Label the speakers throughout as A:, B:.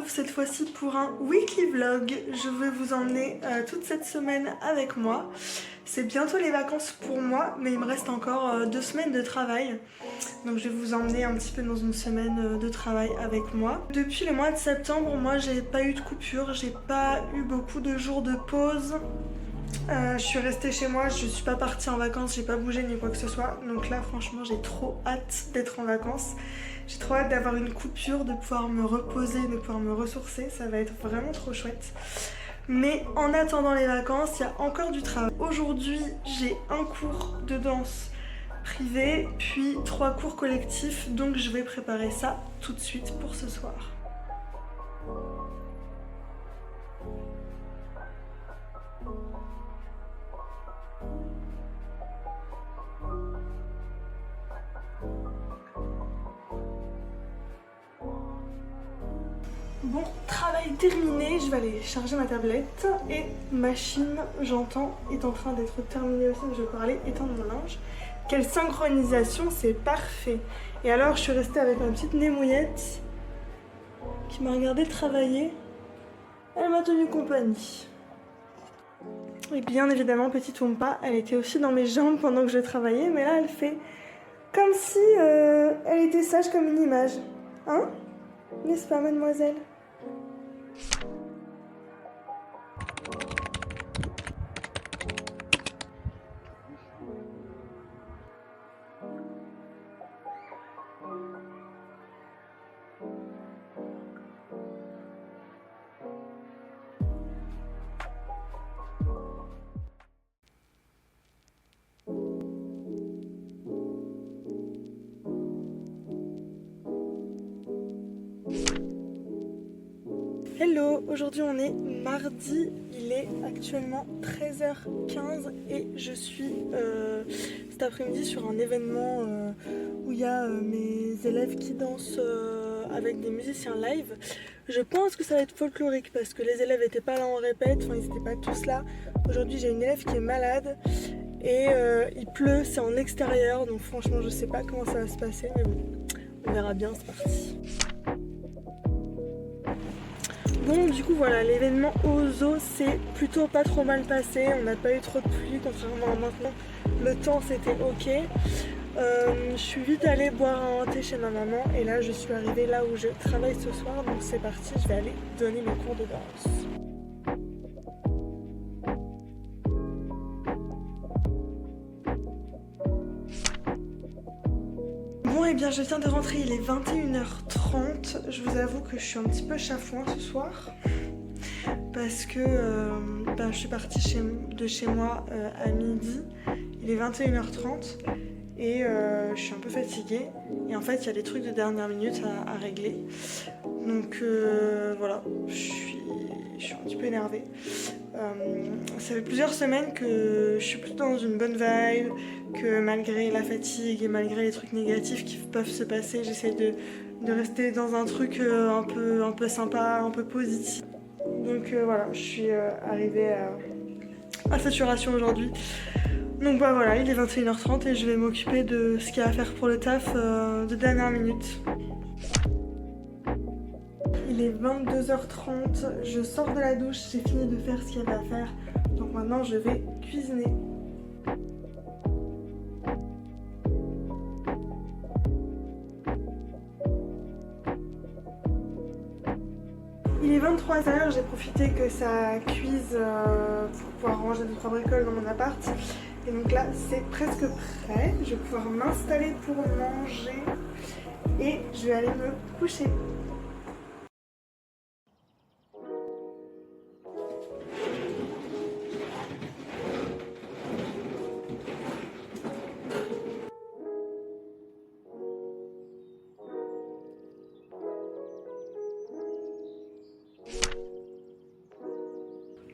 A: retrouve cette fois-ci pour un weekly vlog. Je vais vous emmener toute cette semaine avec moi. C'est bientôt les vacances pour moi, mais il me reste encore 2 semaines de travail. Donc je vais vous emmener un petit peu dans une semaine de travail avec moi. Depuis le mois de septembre, moi j'ai pas eu de coupure, j'ai pas eu beaucoup de jours de pause. Je suis restée chez moi, je suis pas partie en vacances, j'ai pas bougé ni quoi que ce soit. Donc là franchement j'ai trop hâte d'être en vacances. J'ai trop hâte d'avoir une coupure, de pouvoir me reposer, de pouvoir me ressourcer. Ça va être vraiment trop chouette. Mais en attendant les vacances, il y a encore du travail. Aujourd'hui j'ai un cours de danse privé, puis 3 cours collectifs. Donc je vais préparer ça tout de suite pour ce soir. Bon, travail terminé, je vais aller charger ma tablette et machine, j'entends, est en train d'être terminée aussi, je vais pouvoir aller étendre mon linge. Quelle synchronisation, c'est parfait. Et alors je suis restée avec ma petite Némouillette qui m'a regardé travailler. Elle m'a tenu compagnie. Et bien évidemment, petite Oompa, elle était aussi dans mes jambes pendant que je travaillais, mais là elle fait comme si elle était sage comme une image. Hein? N'est-ce pas, mademoiselle? Hello, aujourd'hui on est mardi, il est actuellement 13h15 et je suis cet après-midi sur un événement où il y a mes élèves qui dansent avec des musiciens live. Je pense que ça va être folklorique parce que les élèves n'étaient pas là en répète, enfin ils n'étaient pas tous là. Aujourd'hui j'ai une élève qui est malade et il pleut, c'est en extérieur, donc franchement je sais pas comment ça va se passer, mais bon, on verra bien, c'est parti. Bon, du coup voilà, l'événement au zoo s'est plutôt pas trop mal passé, on n'a pas eu trop de pluie contrairement à maintenant, le temps c'était ok. Je suis vite allée boire un thé chez ma maman et là je suis arrivée là où je travaille ce soir, donc c'est parti, je vais aller donner mes cours de danse. Bon, et bien je viens de rentrer, il est 21h30. Je vous avoue que je suis un petit peu chafouin ce soir parce que je suis partie de chez moi à midi. Il est 21h30 et je suis un peu fatiguée. Et en fait, il y a des trucs de dernière minute à régler. Donc voilà, je suis un petit peu énervée. Ça fait plusieurs semaines que je suis plutôt dans une bonne vibe, que malgré la fatigue et malgré les trucs négatifs qui peuvent se passer, j'essaie de rester dans un truc un peu sympa, un peu positif. Donc voilà, je suis arrivée à saturation aujourd'hui. Donc bah voilà, il est 21h30 et je vais m'occuper de ce qu'il y a à faire pour le taf de dernière minute. Il est 22h30, je sors de la douche, j'ai fini de faire ce qu'il y avait à faire. Donc maintenant je vais cuisiner. Il est 23h, j'ai profité que ça cuise pour pouvoir ranger 2-3 bricoles dans mon appart. Et donc là c'est presque prêt, je vais pouvoir m'installer pour manger et je vais aller me coucher.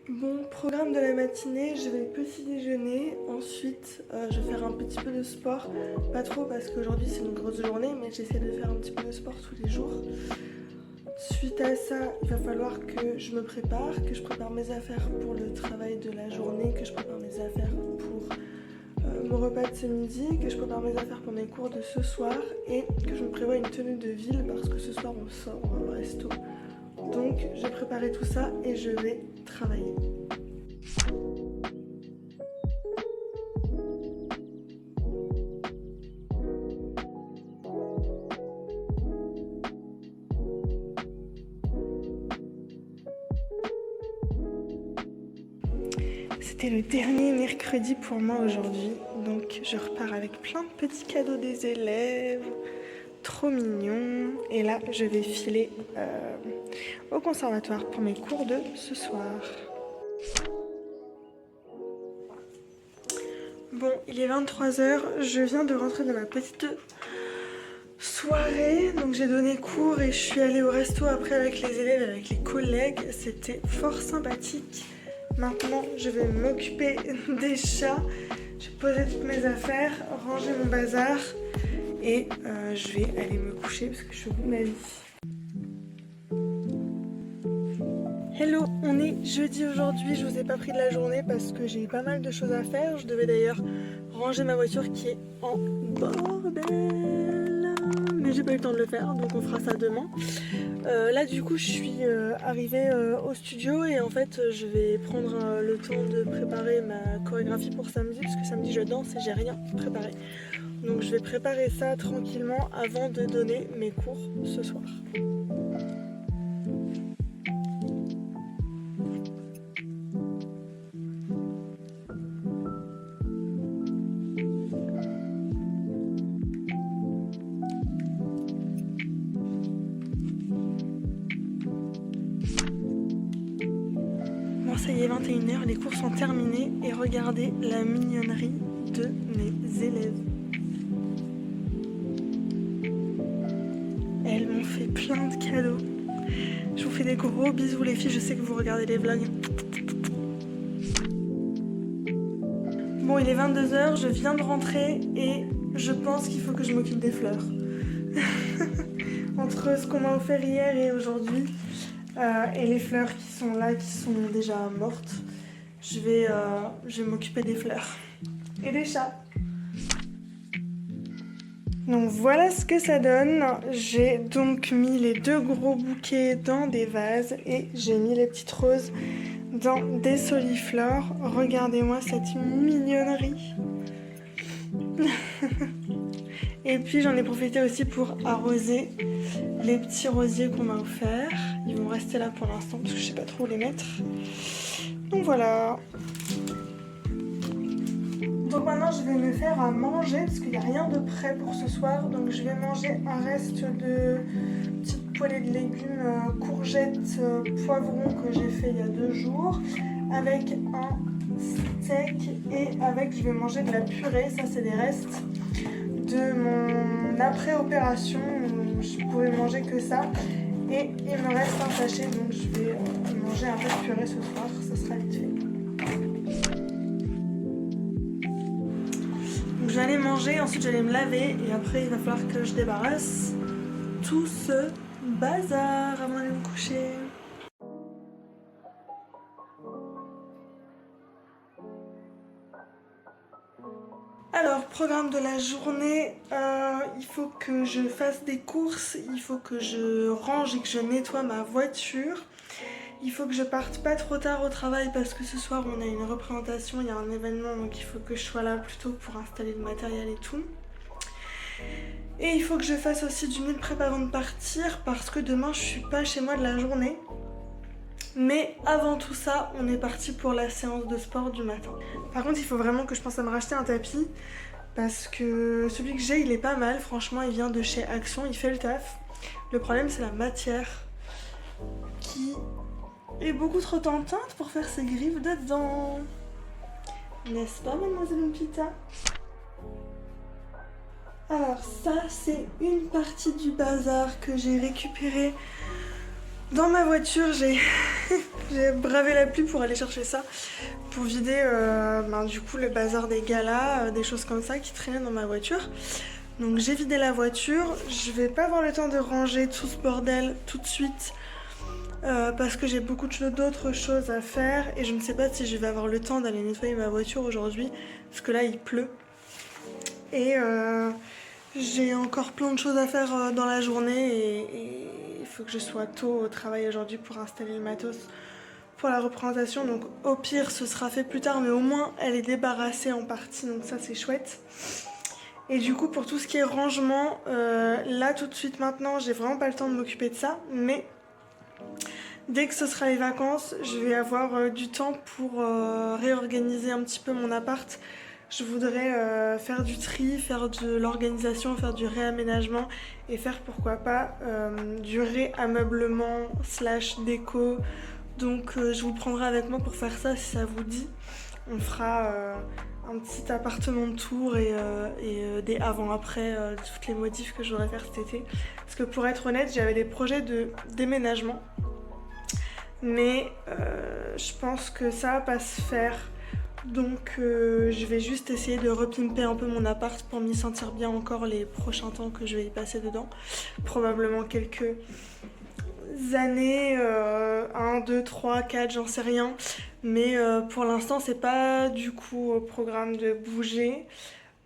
A: Bon, programme de la matinée, je vais petit déjeuner, ensuite je vais faire un petit peu de sport, pas trop parce qu'aujourd'hui c'est une grosse journée, mais j'essaie de faire un petit peu de sport tous les jours. Suite à ça, il va falloir que je me prépare, que je prépare mes affaires pour le travail de la journée, que je prépare mes affaires pour mon repas de ce midi, que je prépare mes affaires pour mes cours de ce soir et que je me prévois une tenue de ville parce que ce soir on sort, on va au resto, Donc j'ai préparé tout ça et je vais travailler. C'était le dernier mercredi pour moi aujourd'hui, donc je repars avec plein de petits cadeaux des élèves, trop mignons. Et là, je vais filer au conservatoire pour mes cours de ce soir. Bon, il est 23h, je viens de rentrer de ma petite soirée, donc j'ai donné cours et je suis allée au resto après avec les élèves, avec les collègues, c'était fort sympathique. Maintenant, je vais m'occuper des chats, je vais poser toutes mes affaires, ranger mon bazar et je vais aller me coucher parce que je suis au bout de ma vie. Hello, on est jeudi aujourd'hui, je vous ai pas pris de la journée parce que j'ai eu pas mal de choses à faire. Je devais d'ailleurs ranger ma voiture qui est en bordel, mais j'ai pas eu le temps de le faire, donc on fera ça demain. Là du coup je suis arrivée au studio et en fait je vais prendre le temps de préparer ma chorégraphie pour samedi parce que samedi je danse et j'ai rien préparé. Donc je vais préparer ça tranquillement avant de donner mes cours ce soir. Ça y est, 21h, les cours sont terminés et regardez la mignonnerie de mes élèves. Elles m'ont fait plein de cadeaux. Je vous fais des gros bisous les filles, je sais que vous regardez les vlogs. Bon, il est 22h, je viens de rentrer et je pense qu'il faut que je m'occupe des fleurs. Entre ce qu'on m'a offert hier et aujourd'hui, et les fleurs qui sont là, qui sont déjà mortes, je vais m'occuper des fleurs et des chats. Donc voilà ce que ça donne. J'ai donc mis les deux gros bouquets dans des vases et j'ai mis les petites roses dans des soliflores. Regardez-moi cette mignonnerie. Et puis j'en ai profité aussi pour arroser les petits rosiers qu'on m'a offerts. Ils vont rester là pour l'instant parce que je sais pas trop où les mettre. Donc voilà. Donc maintenant je vais me faire à manger parce qu'il n'y a rien de prêt pour ce soir. Donc je vais manger un reste de petites poêlées de légumes, courgettes, poivrons que j'ai fait il y a 2 jours. Avec un steak et avec, je vais manger de la purée. Ça c'est des restes de mon après-opération. Je pourrais manger que ça. Et il me reste un sachet, donc je vais manger un peu de purée ce soir, ça sera vite fait. Donc je vais aller manger, ensuite j'allais me laver et après il va falloir que je débarrasse tout ce bazar avant d'aller me coucher. Alors, programme de la journée, il faut que je fasse des courses, il faut que je range et que je nettoie ma voiture. Il faut que je parte pas trop tard au travail parce que ce soir on a une représentation, il y a un événement, donc il faut que je sois là plus tôt pour installer le matériel et tout. Et il faut que je fasse aussi du meal prep avant de partir parce que demain je suis pas chez moi de la journée. Mais avant tout ça, on est parti pour la séance de sport du matin. Par contre, il faut vraiment que je pense à me racheter un tapis parce que celui que j'ai, il est pas mal. Franchement, il vient de chez Action, il fait le taf. Le problème, c'est la matière qui est beaucoup trop tentante pour faire ses griffes dedans. N'est-ce pas, mademoiselle Lupita? Alors ça, c'est une partie du bazar que j'ai récupéré dans ma voiture. J'ai bravé la pluie pour aller chercher ça, pour vider du coup le bazar des galas, des choses comme ça qui traînaient dans ma voiture. Donc j'ai vidé la voiture, je vais pas avoir le temps de ranger tout ce bordel tout de suite parce que j'ai beaucoup d'autres choses à faire et je ne sais pas si je vais avoir le temps d'aller nettoyer ma voiture aujourd'hui parce que là il pleut. Et J'ai encore plein de choses à faire dans la journée et il faut que je sois tôt au travail aujourd'hui pour installer le matos pour la représentation. Donc au pire ce sera fait plus tard, mais au moins elle est débarrassée en partie, donc ça c'est chouette. Et du coup pour tout ce qui est rangement, là tout de suite maintenant j'ai vraiment pas le temps de m'occuper de ça, mais dès que ce sera les vacances je vais avoir du temps pour réorganiser un petit peu mon appart. Je voudrais faire du tri, faire de l'organisation, faire du réaménagement et faire pourquoi pas du réameublement slash déco. Donc je vous prendrai avec moi pour faire ça si ça vous dit. On fera un petit appartement de tour et des avant-après, toutes les modifs que je voudrais faire cet été. Parce que pour être honnête, j'avais des projets de déménagement. Mais je pense que ça va pas se faire. Donc je vais juste essayer de repimper un peu mon appart pour m'y sentir bien encore les prochains temps que je vais y passer dedans. Probablement quelques années, 1, 2, 3, 4, j'en sais rien. Mais pour l'instant c'est pas du coup au programme de bouger.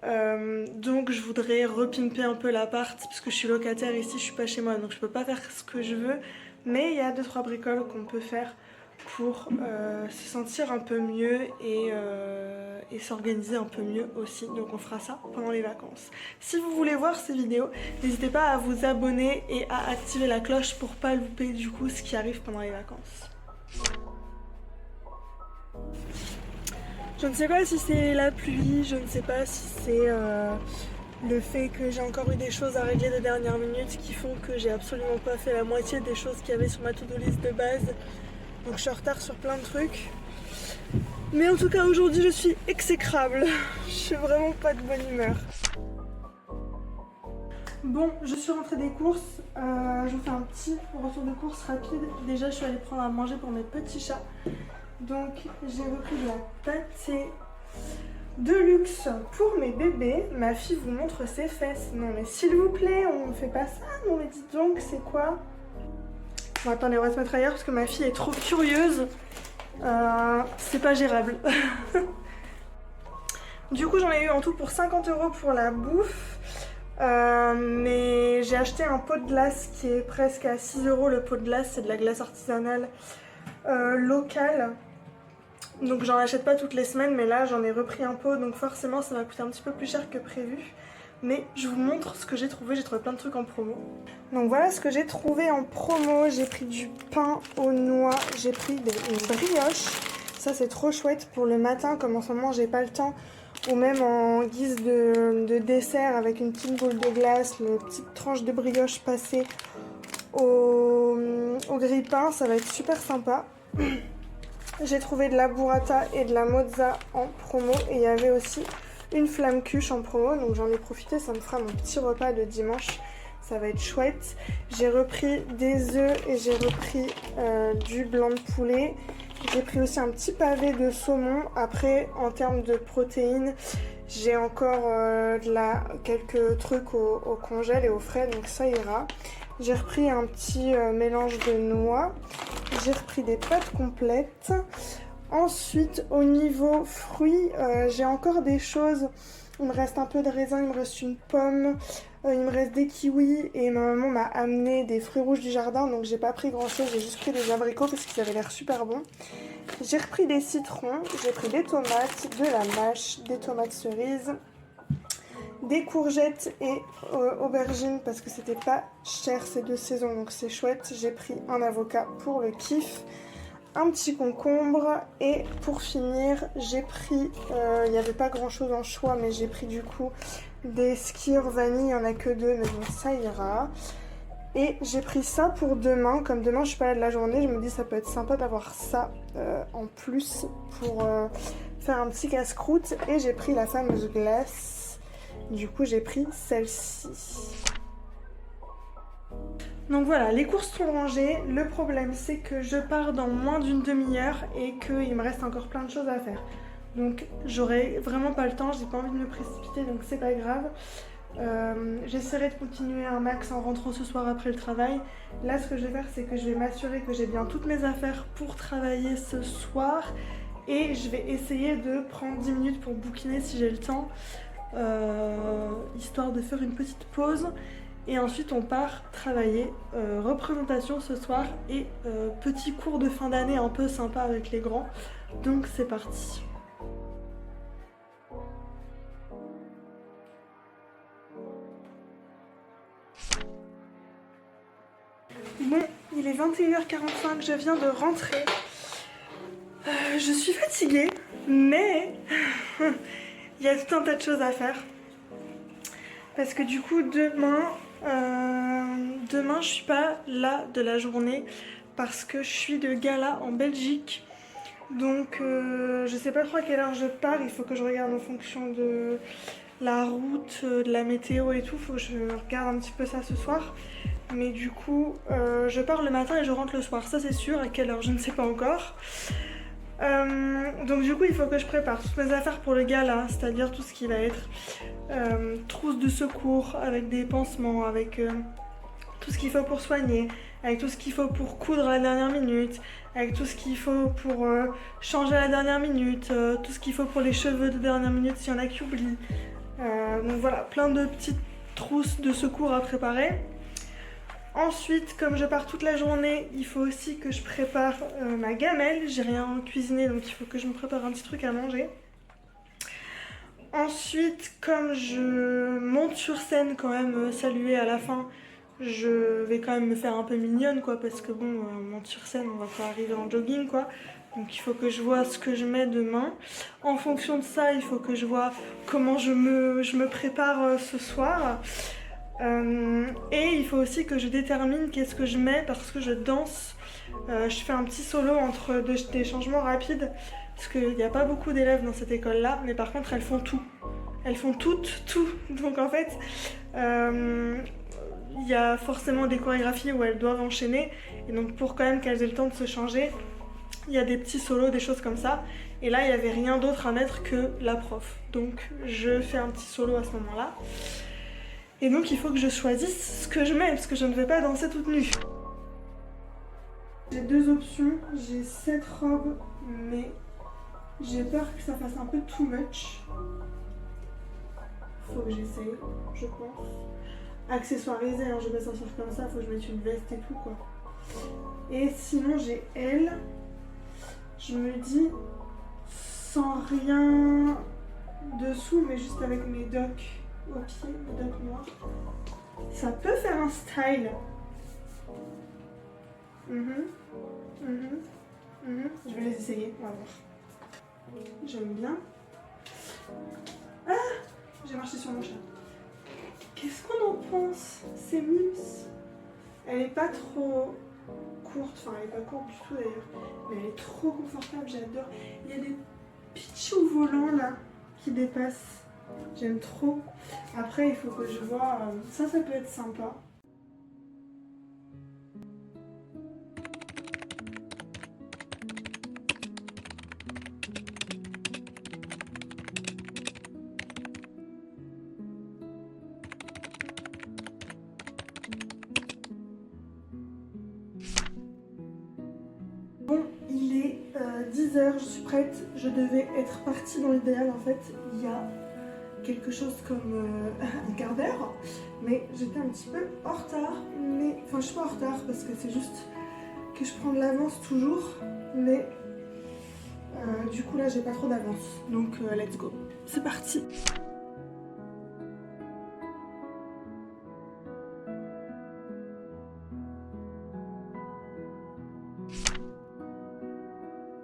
A: Donc je voudrais repimper un peu l'appart parce que je suis locataire ici, je suis pas chez moi donc je peux pas faire ce que je veux. Mais il y a 2-3 bricoles qu'on peut faire pour se sentir un peu mieux et s'organiser un peu mieux aussi. Donc on fera ça pendant les vacances. Si vous voulez voir ces vidéos, n'hésitez pas à vous abonner et à activer la cloche pour pas louper du coup ce qui arrive pendant les vacances. Je ne sais pas si c'est la pluie, je ne sais pas si c'est le fait que j'ai encore eu des choses à régler de dernière minute qui font que j'ai absolument pas fait la moitié des choses qu'il y avait sur ma to-do list de base. Donc je suis en retard sur plein de trucs. Mais en tout cas aujourd'hui je suis exécrable. Je suis vraiment pas de bonne humeur. Bon, je suis rentrée des courses. Je vous fais un petit retour de course rapide. Déjà je suis allée prendre à manger pour mes petits chats. Donc j'ai repris de la pâtée de luxe pour mes bébés. Ma fille vous montre ses fesses. Non mais s'il vous plaît, on ne fait pas ça. Non mais dites donc, c'est quoi? Bon attendez, on va se mettre ailleurs parce que ma fille est trop curieuse. C'est pas gérable. Du coup j'en ai eu en tout pour 50 € pour la bouffe. Mais j'ai acheté un pot de glace qui est presque à 6 €. Le pot de glace c'est de la glace artisanale locale. Donc j'en achète pas toutes les semaines, mais là j'en ai repris un pot, donc forcément ça va coûter un petit peu plus cher que prévu. Mais je vous montre ce que j'ai trouvé plein de trucs en promo. Donc voilà ce que j'ai trouvé en promo. J'ai pris du pain aux noix, j'ai pris une brioche. Ça c'est trop chouette pour le matin, comme en ce moment j'ai pas le temps. Ou même en guise de dessert avec une petite boule de glace, une petite tranche de brioche passée au grille-pain, ça va être super sympa. J'ai trouvé de la burrata et de la mozza en promo et il y avait aussi une flamme cuche en promo, donc j'en ai profité, ça me fera mon petit repas de dimanche, ça va être chouette. J'ai repris des œufs et j'ai repris du blanc de poulet. J'ai pris aussi un petit pavé de saumon. Après en termes de protéines, j'ai encore quelques trucs au congèle et au frais, donc ça ira. J'ai repris un petit mélange de noix. J'ai repris des pâtes complètes. Ensuite, au niveau fruits, j'ai encore des choses. Il me reste un peu de raisin, il me reste une pomme, il me reste des kiwis et ma maman m'a amené des fruits rouges du jardin, donc j'ai pas pris grand chose, j'ai juste pris des abricots parce qu'ils avaient l'air super bons. J'ai repris des citrons, j'ai pris des tomates, de la mâche, des tomates cerises, des courgettes et aubergines parce que c'était pas cher ces deux saisons, donc c'est chouette. J'ai pris un avocat pour le kiff, un petit concombre et pour finir j'ai pris, il n'y avait pas grand chose en choix mais j'ai pris du coup des skyrs vanille, il n'y en a que 2 mais bon ça ira. Et j'ai pris ça pour demain, comme demain je suis pas là de la journée, je me dis ça peut être sympa d'avoir ça en plus pour faire un petit casse-croûte. Et j'ai pris la fameuse glace, du coup j'ai pris celle-ci. Donc voilà, les courses sont rangées. Le problème c'est que je pars dans moins d'une demi-heure et qu'il me reste encore plein de choses à faire. Donc j'aurai vraiment pas le temps, j'ai pas envie de me précipiter donc c'est pas grave. J'essaierai de continuer un max en rentrant ce soir après le travail. Là ce que je vais faire c'est que je vais m'assurer que j'ai bien toutes mes affaires pour travailler ce soir. Et je vais essayer de prendre 10 minutes pour bouquiner si j'ai le temps. histoire de faire une petite pause. Et ensuite on part travailler représentation ce soir et petit cours de fin d'année un peu sympa avec les grands. Donc c'est parti. Bon, il est 21h45, je viens de rentrer. Je suis fatiguée, mais il y a tout un tas de choses à faire. Parce que du coup demain je suis pas là de la journée parce que je suis de gala en Belgique. Donc je sais pas trop à quelle heure je pars, il faut que je regarde en fonction de la route, de la météo et tout, faut que je regarde un petit peu ça ce soir. Mais du coup je pars le matin et je rentre le soir, ça c'est sûr, à quelle heure je ne sais pas encore. Donc du coup il faut que je prépare toutes mes affaires pour le gala, c'est-à-dire tout ce qui va être trousse de secours avec des pansements, avec tout ce qu'il faut pour soigner, avec tout ce qu'il faut pour coudre à la dernière minute, avec tout ce qu'il faut pour changer à la dernière minute, tout ce qu'il faut pour les cheveux de dernière minute s'il y en a qui oublient. Donc voilà, plein de petites trousses de secours à préparer. Ensuite, comme je pars toute la journée, il faut aussi que je prépare ma gamelle. J'ai rien cuisiné, donc il faut que je me prépare un petit truc à manger. Ensuite, comme je monte sur scène quand même saluer à la fin, je vais quand même me faire un peu mignonne quoi, parce que bon, on monte sur scène, on va pas arriver en jogging quoi. Donc il faut que je vois ce que je mets demain. En fonction de ça, il faut que je vois comment je me prépare ce soir. Et il faut aussi que je détermine qu'est-ce que je mets parce que je danse. Je fais un petit solo entre des changements rapides parce qu'il n'y a pas beaucoup d'élèves dans cette école là, mais par contre elles font tout. Elles font toutes, tout. Donc en fait, il y a forcément des chorégraphies où elles doivent enchaîner et donc pour quand même qu'elles aient le temps de se changer, il y a des petits solos, des choses comme ça. Et là il n'y avait rien d'autre à mettre que la prof. Donc je fais un petit solo à ce moment-là. Et donc il faut que je choisisse ce que je mets parce que je ne vais pas danser toute nue. J'ai deux options, j'ai cette robe mais j'ai peur que ça fasse un peu too much. Faut que j'essaye, je pense. Accessoirisé, hein, je vais pas sortir comme ça, faut que je mette une veste et tout quoi. Et sinon j'ai elle, je me dis sans rien dessous mais juste avec mes docks au pied, mes docks noirs. Ça peut faire un style. Je vais les essayer, on va voir. J'aime bien. Ah, j'ai marché sur mon chat. Qu'est-ce qu'on en pense? C'est Mims. Elle est pas trop courte, enfin elle est pas courte du tout d'ailleurs, mais elle est trop confortable, j'adore. Il y a des pitchous volants là qui dépassent. J'aime trop. Après il faut que je vois, ça peut être sympa. Bon, il est 10h, je suis prête. Je devais être partie dans l'idéal en fait il y a quelque chose comme un quart d'heure, mais j'étais un petit peu en retard. Mais enfin, je suis pas en retard parce que c'est juste que je prends de l'avance toujours, mais du coup là j'ai pas trop d'avance, donc let's go, c'est parti.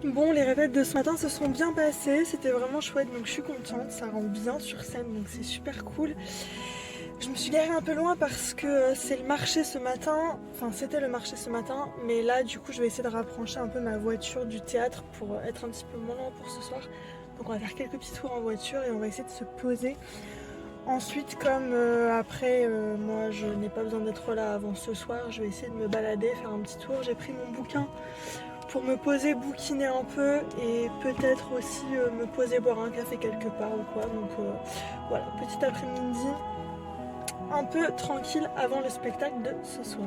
A: Bon, les répètes de ce matin se sont bien passées, c'était vraiment chouette, donc je suis contente, ça rend bien sur scène, donc c'est super cool. Je me suis garée un peu loin parce que c'est le marché ce matin, enfin c'était le marché ce matin, mais là du coup je vais essayer de rapprocher un peu ma voiture du théâtre pour être un petit peu moins loin pour ce soir. Donc on va faire quelques petits tours en voiture et on va essayer de se poser. Ensuite, comme après moi je n'ai pas besoin d'être là avant ce soir, je vais essayer de me balader, faire un petit tour. J'ai pris mon bouquin pour me poser, bouquiner un peu et peut-être aussi me poser, boire un café quelque part ou quoi. Donc voilà, petit après-midi un peu tranquille avant le spectacle de ce soir.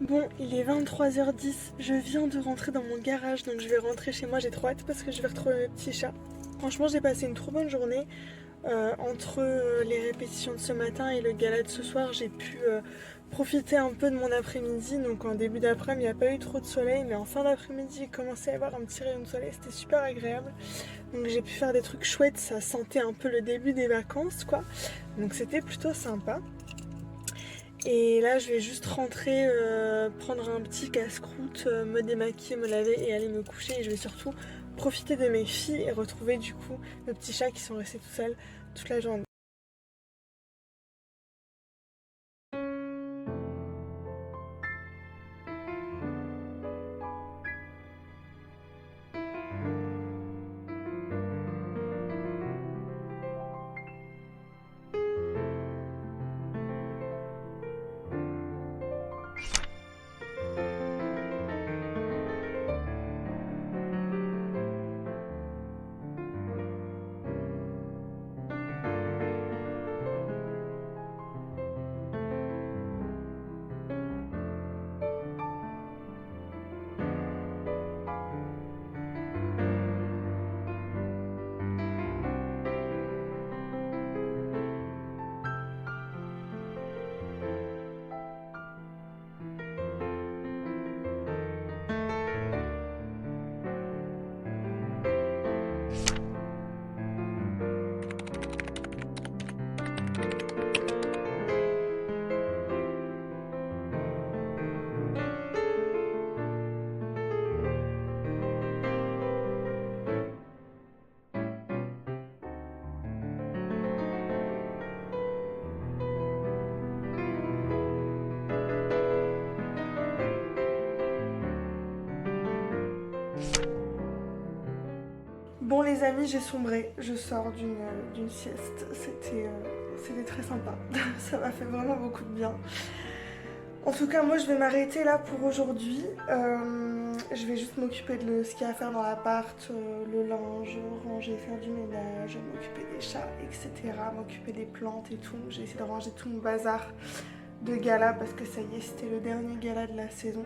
A: Bon, il est 23h10, je viens de rentrer dans mon garage, donc je vais rentrer chez moi, j'ai trop hâte parce que je vais retrouver mes petits chats. Franchement, j'ai passé une trop bonne journée. Entre les répétitions de ce matin et le gala de ce soir, j'ai pu profiter un peu de mon après-midi. Donc en début d'après-midi, il n'y a pas eu trop de soleil, mais en fin d'après-midi, il commençait à y avoir un petit rayon de soleil, c'était super agréable. Donc j'ai pu faire des trucs chouettes, ça sentait un peu le début des vacances, quoi. Donc c'était plutôt sympa. Et là, je vais juste rentrer, prendre un petit casse-croûte, me démaquiller, me laver et aller me coucher. Et je vais surtout profiter de mes filles et retrouver du coup mes petits chats qui sont restés tout seuls toute la journée. Bon les amis, j'ai sombré, je sors d'une sieste, c'était très sympa, ça m'a fait vraiment beaucoup de bien. En tout cas moi je vais m'arrêter là pour aujourd'hui, je vais juste m'occuper de ce qu'il y a à faire dans l'appart, le linge, ranger, faire du ménage, m'occuper des chats, etc. M'occuper des plantes et tout, j'ai essayé de ranger tout mon bazar de gala parce que ça y est c'était le dernier gala de la saison.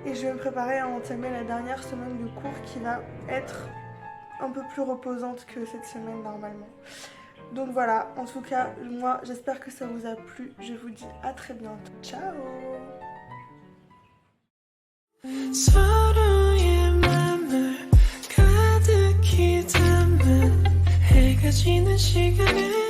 A: Et je vais me préparer à entamer la dernière semaine de cours qui va être un peu plus reposante que cette semaine normalement. Donc voilà, en tout cas, moi j'espère que ça vous a plu. Je vous dis à très bientôt. Ciao! 서로의 맘을 가득히 담은 해가 지는 시간에